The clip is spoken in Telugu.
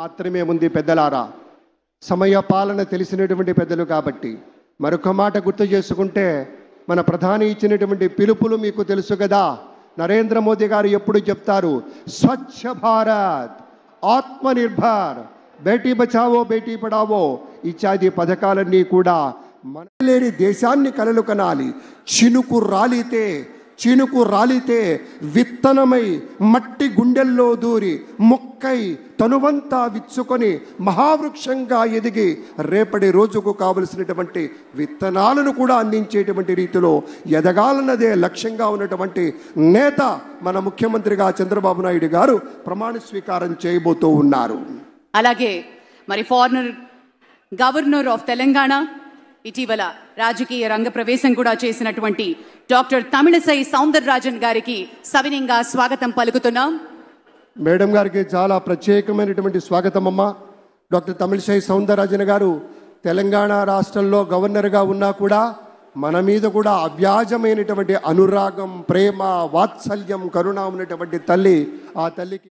మాత్రమే ఉంది పెద్దలారా. సమయ పాలన తెలిసినటువంటి పెద్దలు కాబట్టి మరొక మాట గుర్తు చేసుకుంటే మన ప్రధాని ఇచ్చినటువంటి పిలుపులు మీకు తెలుసు కదా. నరేంద్ర మోదీ గారు ఎప్పుడు చెప్తారు, స్వచ్ఛ భారత్, ఆత్మనిర్భర్, బేటీ బచావో బేటీ పడావో ఇత్యాది పథకాలన్నీ కూడా మన లేని దేశాన్ని కలలు కనాలి. చినుకు రాలితే విత్తనమై మట్టి గుండెల్లో దూరి మొక్కై తనువంతా విచ్చుకొని మహావృక్షంగా ఎదిగి రేపటి రోజుకు కావలసినటువంటి విత్తనాలను కూడా అందించేటువంటి రీతిలో ఎదగాలన్నదే లక్ష్యంగా ఉన్నటువంటి నేత మన ముఖ్యమంత్రిగా చంద్రబాబు నాయుడు గారు ప్రమాణ స్వీకారం చేయబోతూ ఉన్నారు. అలాగే మరి ఫారినర్ గవర్నర్ ఆఫ్ తెలంగాణ ఇటీవల రాజకీయ రంగ ప్రవేశం కూడా చేసినటువంటి డాక్టర్ తమిళసై సౌందరరాజన్ గారికి సవినయంగా స్వాగతం పలుకుతున్నాం. మేడం గారికి చాలా ప్రత్యేకమైనటువంటి స్వాగతం అమ్మా. డాక్టర్ తమిళసై సౌందరరాజన్ గారు తెలంగాణ రాష్ట్రంలో గవర్నర్గా ఉన్నా కూడా మన మీద కూడా అవ్యాజమైనటువంటి అనురాగం, ప్రేమ, వాత్సల్యం, కరుణ ఉన్నటువంటి తల్లి. ఆ తల్లికి